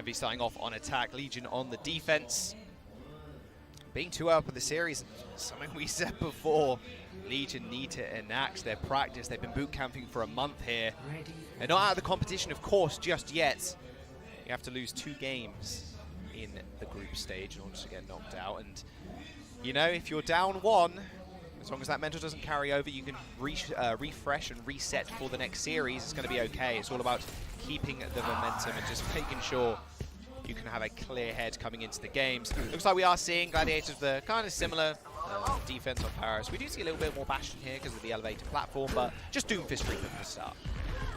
Envy starting off on attack, Legion on the defense. Being 2 up in the series, something we said before. Legion need to enact their practice. They've been boot camping for a month here. They're not out of the competition, of course, just yet. You have to lose 2 games in the group stage in order to get knocked out. And, you know, if you're down 1, as long as that mental doesn't carry over, you can refresh and reset for the next series. It's going to be okay. It's all about keeping the momentum and just making sure you can have a clear head coming into the games. Looks like we are seeing Gladiators with a kind of similar defense on Paris. We do see a little bit more Bastion here because of the elevated platform, but just Doomfist Reaper for the start.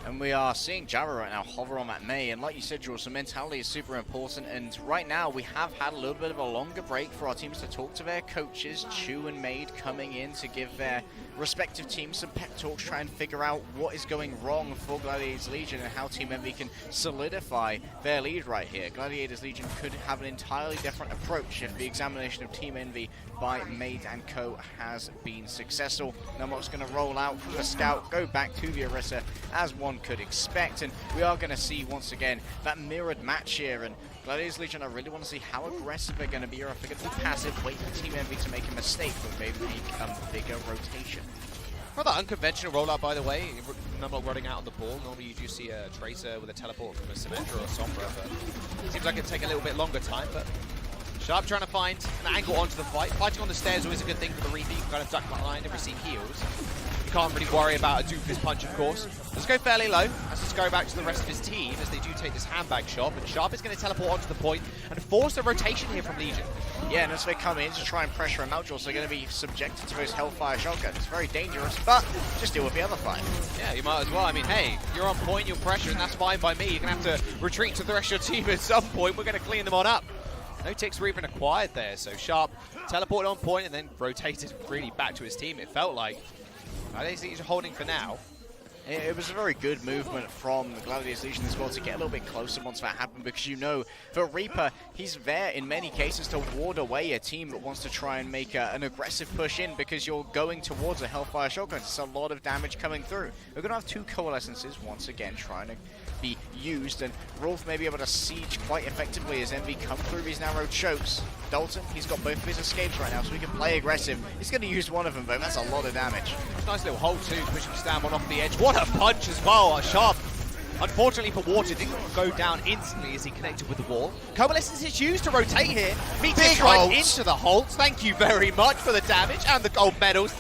And we are seeing Java right now hover on that Mei, and like you said, Jules, the mentality is super important, and right now we have had a little bit of a longer break for our teams to talk to their coaches. Chu and Maid coming in to give their respective teams some pep talks, try and figure out what is going wrong for Gladiators Legion and how Team Envy can solidify their lead right here. Gladiators Legion could have an entirely different approach if the examination of Team Envy by Maid and Co has been successful. Numlock's going to roll out from the scout, go back to the Orisa as one could expect, and we are going to see once again that mirrored match here. And Gladiators Legion, I really want to see how aggressive they're going to be, or if they're going to be passive, wait for Team Envy to make a mistake, but maybe make a bigger rotation. Rather unconventional rollout, by the way. Numlock running out on the ball. Normally you do see a Tracer with a teleport from a Symmetra or Sombra, but it seems like it'd take a little bit longer time. But Sharp trying to find an angle onto the fight. Fighting on the stairs is always a good thing for the Reaper. You can kind of duck behind and receive heals. You can't really worry about a Doomfist punch, of course. Let's go fairly low. Let's just go back to the rest of his team as they do take this handbag shot. But Sharp is going to teleport onto the point and force a rotation here from Legion. Yeah, and as they come in to try and pressure him out, Jules, they're going to be subjected to those Hellfire shotguns. It's very dangerous, but just deal with the other fight. Yeah, you might as well. I mean, hey, you're on point, you're pressure, and that's fine by me. You're going to have to retreat to the rest of your team at some point. We're going to clean them on up. No ticks were even acquired there, so Sharp teleported on point and then rotated really back to his team, it felt like. I don't think he's holding for now. It was a very good movement from the Gladiators Legion as well to get a little bit closer once that happened, because you know, for Reaper, he's there in many cases to ward away a team that wants to try and make an aggressive push in, because you're going towards a Hellfire Shotgun. It's a lot of damage coming through. We're going to have 2 Coalescences once again trying to be used, and Rolf may be able to siege quite effectively as Envy come through these narrow chokes. Dalton, he's got both of his escapes right now, so he can play aggressive. He's going to use one of them, though. That's a lot of damage. Nice little hold too, pushing Stamon off the edge. What a punch as well, Sharp. Unfortunately for Water, didn't go down instantly as he connected with the wall. Coalescence is used to rotate here. Meteor right into the holds. Thank you very much for the damage and the gold medals.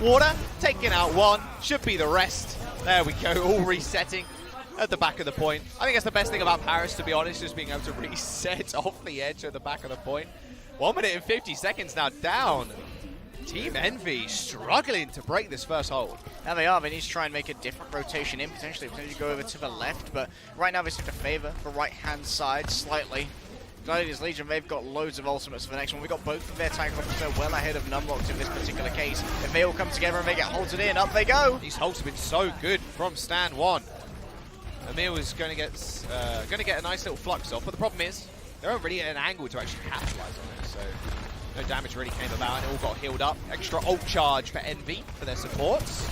Water taking out 1, should be the rest. There we go, all resetting at the back of the point. I think that's the best thing about Paris, to be honest, just being able to reset off the edge at the back of the point. 1 minute and 50 seconds now down. Team Envy struggling to break this first hold. Now they are. They need to try and make a different rotation in, potentially go over to the left, but right now they seem to favor the right-hand side slightly. Gladiators Legion, they've got loads of ultimates for the next one. We've got both of their tank rockets, so well ahead of Numlocked in this particular case. If they all come together and they get halted in, up they go. These holds have been so good from stand 1. Emil is going to get a nice little flux off, but the problem is they're not really at an angle to actually capitalize on it, so no damage really came about, and it all got healed up. Extra ult charge for Envy for their supports.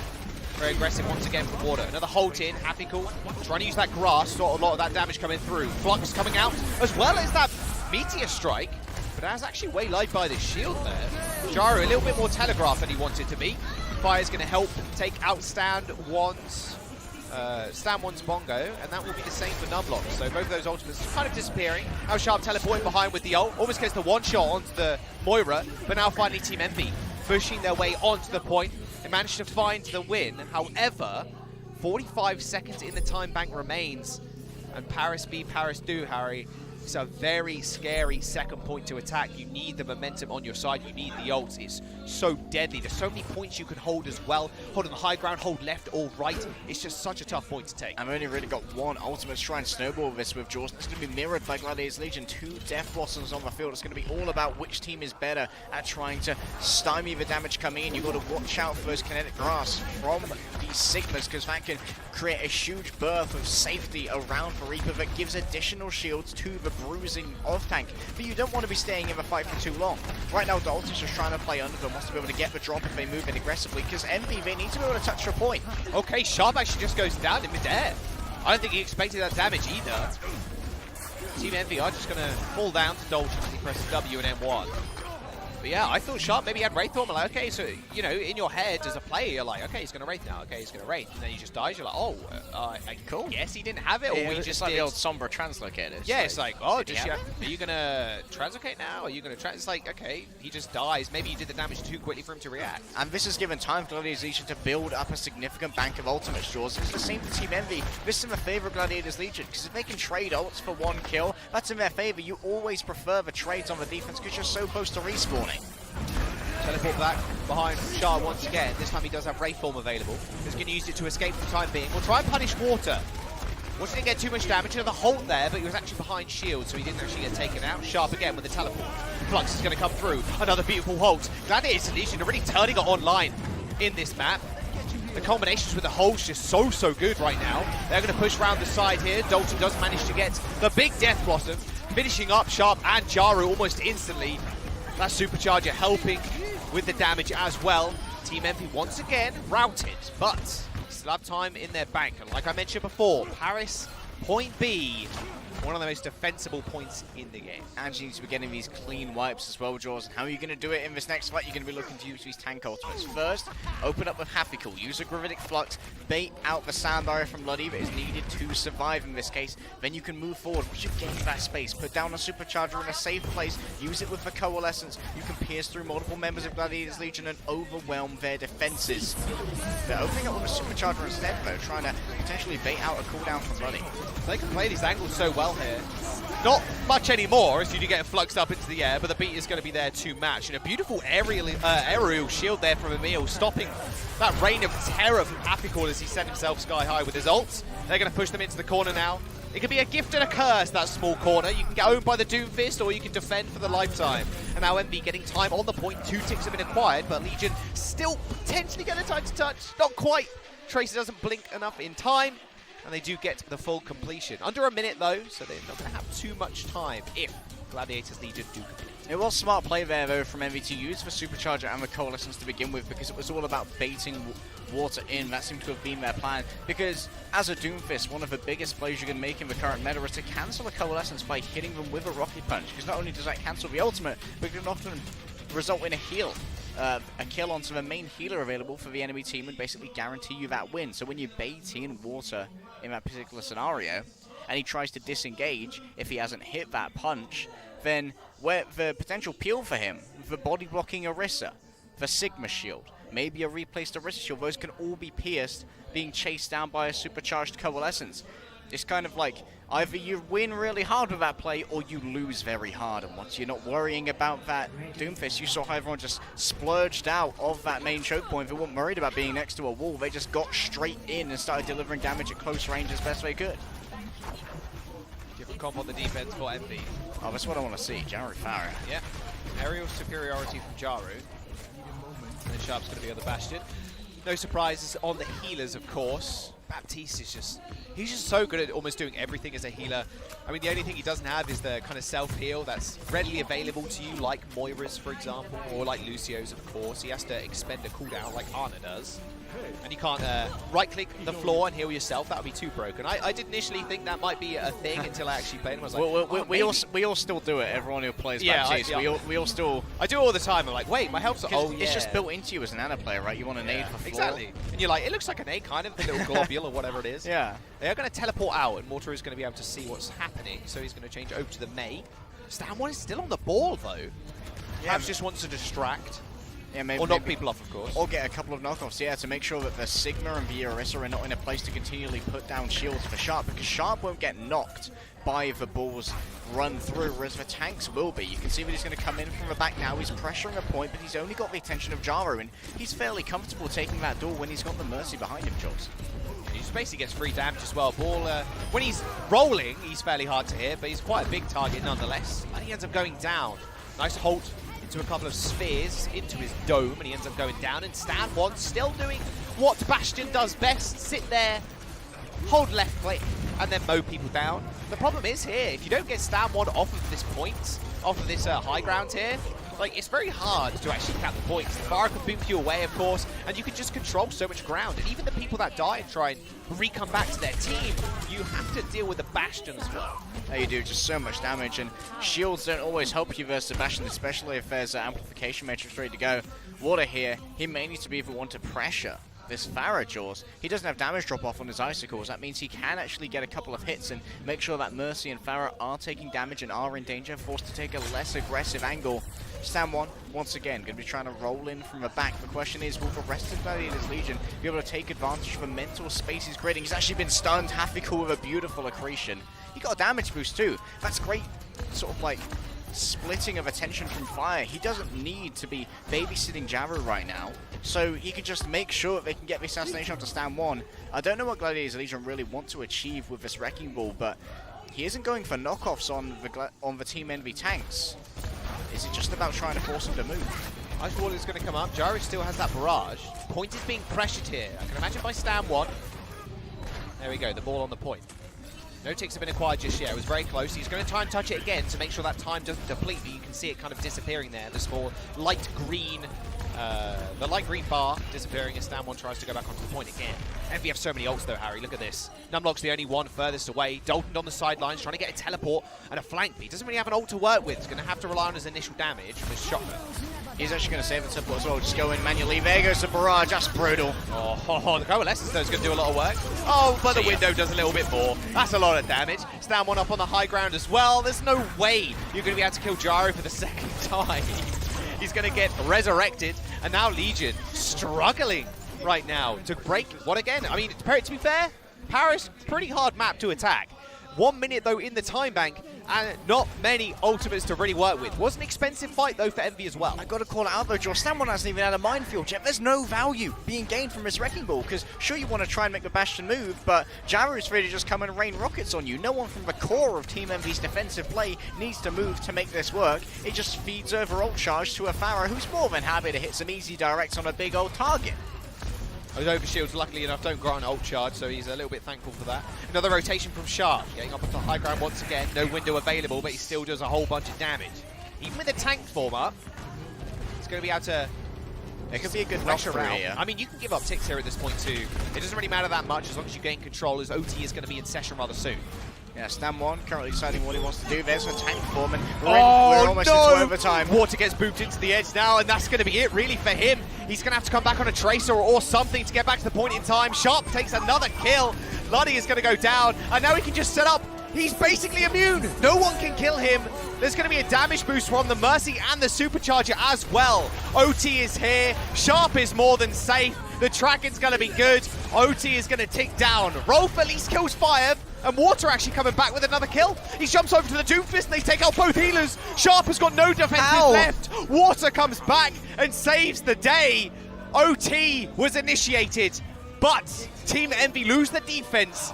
Very aggressive once again from Water. Another hold in, Happy Cool. Trying to use that grass, sort a lot of that damage coming through. Flux coming out, as well as that Meteor Strike, but that's actually waylaid by the shield there. Jaru a little bit more telegraphed than he wanted to be. Fire's going to help take out Stand 1's Bongo, and that will be the same for Numlock. So both of those ultimates kind of disappearing. Now Sharp teleporting behind with the ult, almost gets the one shot onto the Moira, but now finally Team Envy pushing their way onto the point. They managed to find the win. However, 45 seconds in the time bank remains, and Paris be Paris do, Harry. It's a very scary second point to attack. You need the momentum on your side. You need the ults. It's so deadly. There's so many points you can hold as well. Hold on the high ground, hold left or right. It's just such a tough point to take. I've only really got 1 ultimate to try and snowball this with Jaws. It's going to be mirrored by Gladiators Legion. 2 Death Blossoms on the field. It's going to be all about which team is better at trying to stymie the damage coming in. You've got to watch out for those kinetic grass from these Sigmas, because that can create a huge berth of safety around for Reaper that gives additional shields to the bruising of tank, but you don't want to be staying in the fight for too long. Right now Dalton's just trying to play under them, wants to be able to get the drop if they move in aggressively, because Envy, they need to be able to touch your point. Okay, Sharp actually just goes down in midair. I don't think he expected that damage either. Team Envy are just going to fall down to Dolce as he presses W and M1. But yeah, I thought Sharp maybe had Wraith on. I'm like, okay, so, you know, in your head as a player, you're like, okay, he's going to Wraith now. Okay, he's going to Wraith. And then he just dies. You're like, oh, cool. Yes, he didn't have it. Or we just like did. the old Sombra translocators. Yeah, it's like, oh, are you going to translocate now? Are you going to It's like, okay, he just dies. Maybe he did the damage too quickly for him to react. And this has given time for Gladiators Legion to build up a significant bank of ultimates, Jaws. It's the same for Team Envy. This is in the favor of Gladiators Legion, because if they can trade ults for 1 kill, that's in their favor. You always prefer the trades on the defense because you're so close to respawning. Teleport back behind from Shah once again. This time he does have Wraith Form available. He's going to use it to escape for the time being. We'll try and punish Water. Water didn't get too much damage. Another Holt there, but he was actually behind shield, so he didn't actually get taken out. Sharp again with the teleport. Flux is going to come through. Another beautiful Holt. Gladiators Legion are really turning it online in this map. The combinations with the Holt's just so good right now. They're going to push around the side here. Dalton does manage to get the big Death Blossom, finishing up Sharp and Jaru almost instantly. That Supercharger helping with the damage as well. Team Envy once again routed, but still have time in their bank. And like I mentioned before, Paris, point B, one of the most defensible points in the game. And you need to be getting these clean wipes as well, Jaws. And how are you going to do it in this next fight? You're going to be looking to use these tank ultimates. First, open up with Happy Cool. Use a Gravitic Flux. Bait out the Sand Barrier from Luddy that is needed to survive in this case. Then you can move forward. Once you've gained that space, put down a Supercharger in a safe place. Use it with the Coalescence. You can pierce through multiple members of Gladiators Legion and overwhelm their defenses. They're opening up with a Supercharger instead, though, trying to potentially bait out a cooldown from Luddy. They can play these angles so well here. Not much anymore as you do get fluxed up into the air, but the beat is going to be there to match. And a beautiful aerial shield there from Emil, stopping that reign of terror from Apicor as he sent himself sky high with his ults. They're going to push them into the corner now. It can be a gift and a curse, that small corner. You can get owned by the Doomfist, or you can defend for the lifetime. And now MB getting time on the point. 2 ticks have been acquired, but Legion still potentially get a time to touch. Not quite. Tracer doesn't blink enough in time. And they do get the full completion. Under a minute though, so they're not going to have too much time if Gladiators Legion do complete. It was smart play there though from Envy to use the Supercharger and the Coalescence to begin with, because it was all about baiting Water in. That seemed to have been their plan, because as a Doomfist, one of the biggest plays you can make in the current meta is to cancel a Coalescence by hitting them with a Rocket Punch, because not only does that cancel the ultimate, but it can often result in a heal. A kill onto the main healer available for the enemy team and basically guarantee you that win. So when you bait in Water in that particular scenario and he tries to disengage, if he hasn't hit that punch, then where the potential peel for him, the body blocking Orisa, the Sigma shield, maybe a replaced Orisa shield, those can all be pierced, being chased down by a supercharged Coalescence. It's kind of like either you win really hard with that play or you lose very hard. And once you're not worrying about that Doomfist, you saw how everyone just splurged out of that main choke point. They weren't worried about being next to a wall. They just got straight in and started delivering damage at close range as best they could. Different comp on the defense for Envy. Oh, that's what I want to see. Jaru Farah. Yeah. Aerial superiority from Jaru. And then Sharp's going to be on the Bastion. No surprises on the healers, of course. Baptiste is just, he's just so good at almost doing everything as a healer. I mean, the only thing he doesn't have is the kind of self-heal that's readily available to you, like Moira's, for example, or like Lucio's, of course. He has to expend a cooldown like Ana does. And you can't right-click the floor and heal yourself. That would be too broken. I did initially think that might be a thing until I actually played him. I was like, we all still do it. Everyone who plays Baptiste, we all still... I do it all the time. I'm like, wait, my health's... Oh, yeah. It's just built into you as an Ana player, right? You want a nade for floor. Exactly. And you're like, it looks like a nade, kind of, the little globule or whatever it is. Yeah. They are going to teleport out, and Mortar is going to be able to see what's happening, so he's going to change over to the Mei. Stan1 is still on the ball, though. Perhaps just wants to distract. Yeah, maybe, or knock people off, of course. Or get a couple of knockoffs, yeah, to make sure that the Sigma and the Orisa are not in a place to continually put down shields for Sharp, because Sharp won't get knocked by the balls run through, whereas the tanks will be. You can see that he's going to come in from the back now. He's pressuring a point, but he's only got the attention of Jaru, and he's fairly comfortable taking that door when he's got the Mercy behind him, Jules. He just basically gets free damage as well. Ball, when he's rolling, he's fairly hard to hit, but he's quite a big target nonetheless. And he ends up going down. Nice Holt into a couple of spheres into his dome, and he ends up going down. And Stan1 still doing what Bastion does best: sit there, hold left click, and then mow people down. The problem is here, if you don't get Stan1 off of this point, off of this high ground here, like, it's very hard to actually cap the points. The Pharah can boom you away, of course, and you can just control so much ground. And even the people that die and try and re-come back to their team, you have to deal with the Bastion as well. No, you do just so much damage, and shields don't always help you versus the Bastion, especially if there's amplification matrix ready to go. Water here, he may need to be able to pressure this Pharah Jaws. He doesn't have damage drop off on his icicles. That means he can actually get a couple of hits and make sure that Mercy and Pharah are taking damage and are in danger, forced to take a less aggressive angle. Stan1, once again, going to be trying to roll in from the back. The question is, will the rest of Gladiators Legion be able to take advantage of the mental space he's creating? He's actually been stunned. Happy-cool with a beautiful accretion. He got a damage boost too. That's great, sort of like splitting of attention from Fire. He doesn't need to be babysitting Jaru right now, so he can just make sure that they can get the assassination onto Stan1. I don't know what Gladiators Legion really want to achieve with this Wrecking Ball, but he isn't going for knockoffs on the Team Envy tanks. Is it just about trying to force him to move? Ice Wall is going to come up. Jaru still has that barrage. Point is being pressured here. I can imagine by Stan1. There we go, the ball on the point. No ticks have been acquired just yet. It was very close. He's going to try and touch it again to make sure that time doesn't deplete, but you can see it kind of disappearing there. The small light green bar disappearing as Stan1 tries to go back onto the point again. Envy have so many ults though, Harry. Look at this. Numlock's the only one furthest away. Dalton on the sidelines trying to get a teleport and a flank. But he doesn't really have an ult to work with. He's going to have to rely on his initial damage from his shotgun. He's actually going to save the teleport as well. Just go in manually. There goes the barrage. That's brutal. Oh, the Coalescence though is going to do a lot of work. Oh, but the window does a little bit more. That's a lot of damage. Stan1 up on the high ground as well. There's no way you're going to be able to kill Jaru for the second time. He's going to get resurrected. And now Legion struggling right now to break what again? I mean, to be fair, Paris, pretty hard map to attack. 1 minute though in the time bank, and not many ultimates to really work with. Was an expensive fight though for Envy as well. I gotta call it out though, Josh. Stan1 hasn't even had a minefield yet. There's no value being gained from his Wrecking Ball, because sure you want to try and make the Bastion move, but Jaru's ready to just come and rain rockets on you. No one from the core of Team Envy's defensive play needs to move to make this work. It just feeds over ult charge to a Pharah who's more than happy to hit some easy directs on a big old target. Those overshields, luckily enough, don't grant ult charge, so he's a little bit thankful for that. Another rotation from Sharp, getting up onto high ground once again. No window available, but he still does a whole bunch of damage. Even with the tank form up, he's going to be able to... It could be a good rush knock around. here. I mean, you can give up ticks here at this point too. It doesn't really matter that much as long as you gain control, as OT is going to be in session rather soon. Yeah, Stan1 currently deciding what he wants to do. There's a tank form, and we're almost into overtime. Water gets booped into the edge now, and that's going to be it really for him. He's going to have to come back on a Tracer or something to get back to the point in time. Sharp takes another kill. Luddy is going to go down, and now he can just set up. He's basically immune. No one can kill him. There's going to be a damage boost from the Mercy and the Supercharger as well. OT is here. Sharp is more than safe. The tracking going to be good. OT is going to tick down. Rolf at least kills 5. And Water actually coming back with another kill. He jumps over to the Doomfist and they take out both healers. Sharp has got no defenses left. Water comes back and saves the day. OT was initiated, but Team Envy lose the defense.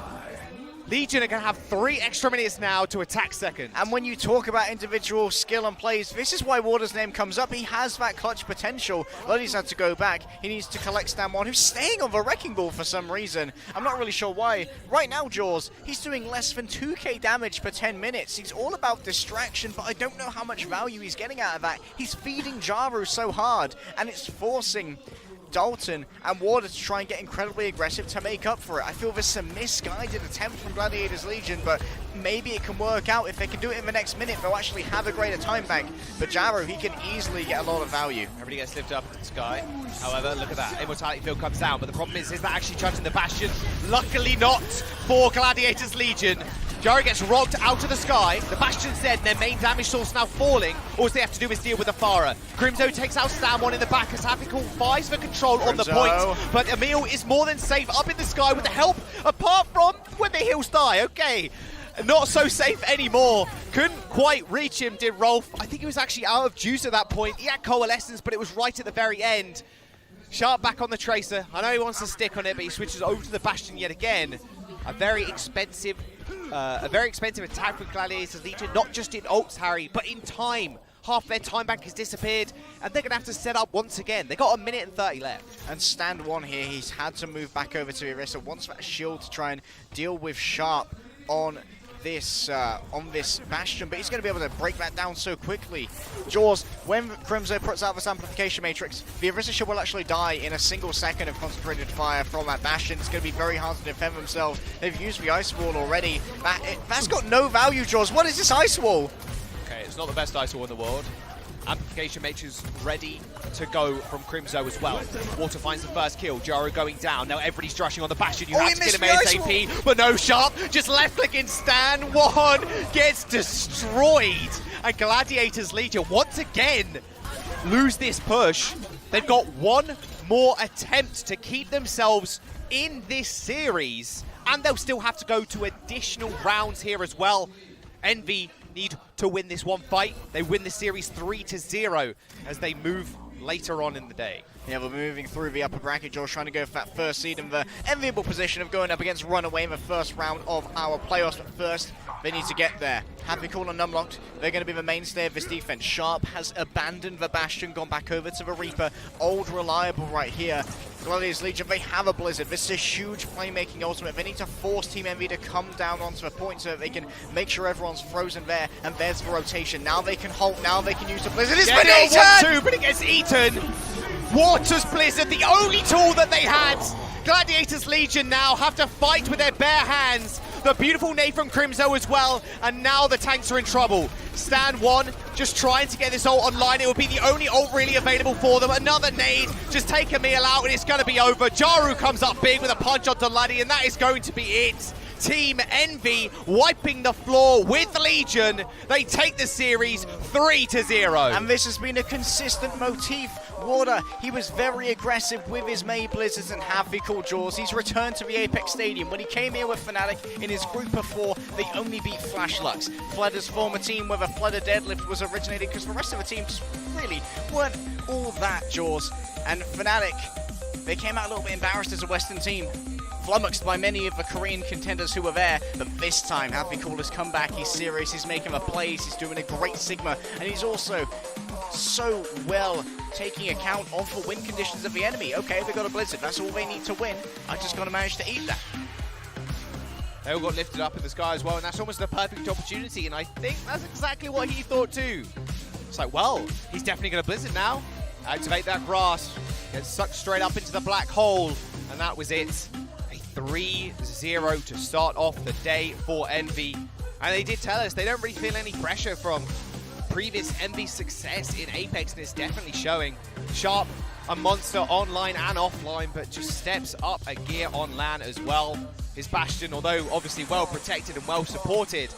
Legion are going to have 3 extra minutes now to attack second. And when you talk about individual skill and plays, this is why Water's name comes up. He has that clutch potential. Luddy's had to go back. He needs to collect Stan1, who's staying on the Wrecking Ball for some reason. I'm not really sure why. Right now, Jaws, he's doing less than 2k damage per 10 minutes. He's all about distraction, but I don't know how much value he's getting out of that. He's feeding Jaru so hard, and it's forcing Dalton and Water to try and get incredibly aggressive to make up for it. I feel this is a misguided attempt from Gladiators Legion, but maybe it can work out. If they can do it in the next minute, they'll actually have a greater time bank. But Jaru, he can easily get a lot of value. Everybody gets lifted up into the sky. However, look at that. Immortality field comes down, but the problem is that actually charging the Bastion? Luckily not for Gladiators Legion. Jaru gets rocked out of the sky. The Bastion's dead, and their main damage source now falling. All they have to do is deal with the Pharah. Crimzo takes out Stan1 in the back as Happy fights for control on the point. But Emil is more than safe up in the sky with the help, apart from when the heals die. Okay, not so safe anymore. Couldn't quite reach him, did Rolf. I think he was actually out of juice at that point. He had Coalescence, but it was right at the very end. Sharp back on the Tracer. I know he wants to stick on it, but he switches over to the Bastion yet again. A very expensive attack for Gladiators Legion, not just in ults, Harry, but in time. Half their time bank has disappeared, and they're going to have to set up once again. They got 1 minute and 30 left. And Stand1 here, he's had to move back over to Orisa, wants that shield to try and deal with Sharp on this Bastion, but he's going to be able to break that down so quickly. Jaws, when Crimzo puts out this amplification matrix, the Arisha will actually die in a single second of concentrated fire from that Bastion. It's going to be very hard to defend themselves. They've used the Ice Wall already. That's got no value, Jaws. What is this Ice Wall? Okay, it's not the best Ice Wall in the world. Amplification Matrix ready to go from Crimzo as well. Water finds the first kill. Jaro going down. Now everybody's rushing on the Bastion. You have to kill him ASAP, but no Sharp. Just left clicking Stan. One gets destroyed. And Gladiators Legion once again lose this push. They've got one more attempt to keep themselves in this series, and they'll still have to go to additional rounds here as well. Envy need to win this one fight. They win the series 3-0 as they move later on in the day. Yeah, we're moving through the upper bracket. Josh trying to go for that first seed in the enviable position of going up against Runaway in the first round of our playoffs. But first, they need to get there. Happy Cool and Numlocked, they're going to be the mainstay of this defense. Sharp has abandoned the Bastion, gone back over to the Reaper. Old Reliable right here. Gladiators Legion, they have a Blizzard. This is a huge playmaking ultimate. They need to force Team Envy to come down onto the point so that they can make sure everyone's frozen there. And there's the rotation. Now they can halt. Now they can use the Blizzard. It's been eaten! 1-2, but it gets eaten. Water's Blizzard, the only tool that they had. Gladiators Legion now have to fight with their bare hands. The beautiful nade from Crimzo as well, and now the tanks are in trouble. Stan 1 just trying to get this ult online. It will be the only ult really available for them. Another nade, just take a meal out and it's going to be over. Jaru comes up big with a punch onto Luddy, and that is going to be it. Team Envy wiping the floor with Legion. They take the series 3-0. And this has been a consistent motif. Water, he was very aggressive with his May Blizzards and Happy Cool Jaws. He's returned to the Apex Stadium. When he came here with Fnatic in his group of 4, they only beat Flash Lux. Flutter's former team where the Flutter deadlift was originated because the rest of the team just really weren't all that, Jaws. And Fnatic, they came out a little bit embarrassed as a Western team. Flummoxed by many of the Korean contenders who were there, but this time Happy Cool has come back, he's serious, he's making the plays, he's doing a great Sigma, and he's also so well taking account of the win conditions of the enemy. Okay, they got a Blizzard, that's all they need to win, I just got to manage to eat that. They all got lifted up in the sky as well, and that's almost the perfect opportunity, and I think that's exactly what he thought too. It's like, well, he's definitely going to Blizzard now. Activate that grass, get sucked straight up into the black hole, and that was it. 3-0 to start off the day for Envy. And they did tell us they don't really feel any pressure from previous Envy success in Apex, and it's definitely showing. Sharp, a monster online and offline, but just steps up a gear on LAN as well. His Bastion, although obviously well protected and well supported,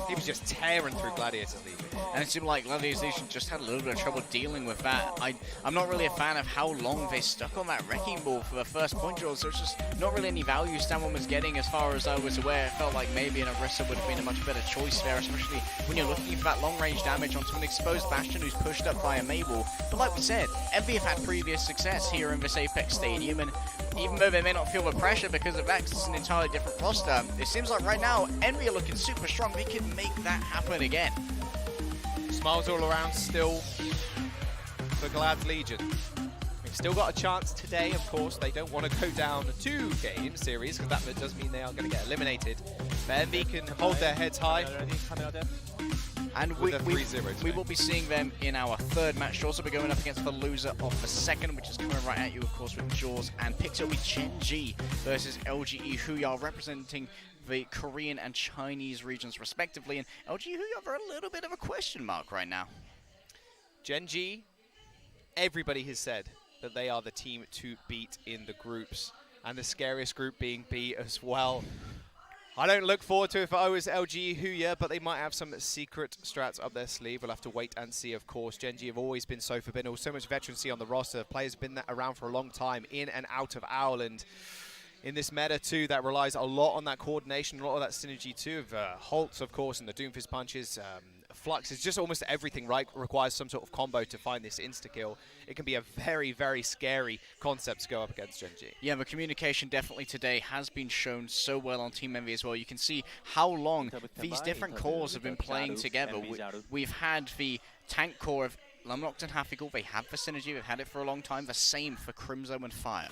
he was just tearing through Gladiators Legion. And it seemed like Gladiators Legion just had a little bit of trouble dealing with that. I'm not really a fan of how long they stuck on that Wrecking Ball for the first point draw, so it's just not really any value Stan1 was getting as far as I was aware. It felt like maybe an Orisa would have been a much better choice there, especially when you're looking for that long-range damage onto an exposed Bastion who's pushed up by a Mabel. But like we said, Envy have had previous success here in this Apex Stadium, and even though they may not feel the pressure because of X, it's an entirely different roster. It seems like right now, Envy are looking super strong. They can make that happen again. Smiles all around still for Glad Legion. They've still got a chance today, of course. They don't want to go down a 2-game series, because that does mean they are going to get eliminated. But Envy can hold their heads high. And we will be seeing them in our third match. Also be going up against the loser of the second, which is coming right at you, of course, with Jaws and Pixie. It'll be Gen.G versus LGE Huya, representing the Korean and Chinese regions respectively. And LGE Huya are a little bit of a question mark right now. Gen.G, everybody has said that they are the team to beat in the groups, and the scariest group being B as well. I don't look forward to it if I was LGE Huya, but they might have some secret strats up their sleeve. We'll have to wait and see, of course. Gen.G have always been so forbidden. So much veterancy on the roster. Players have been around for a long time, in and out of OWL, and in this meta too, that relies a lot on that coordination, a lot of that synergy too, of Holtz, of course, and the Doomfist punches. Flux is just almost everything, right? Requires some sort of combo to find this insta-kill. It can be a very, very scary concept to go up against Gen.G. Yeah, the communication definitely today has been shown so well on Team Envy as well. You can see how long these different cores have been playing together. We've had the tank core of Lumlocked and Hafigal. They have the synergy, they've had it for a long time. The same for Crimzo and Fire.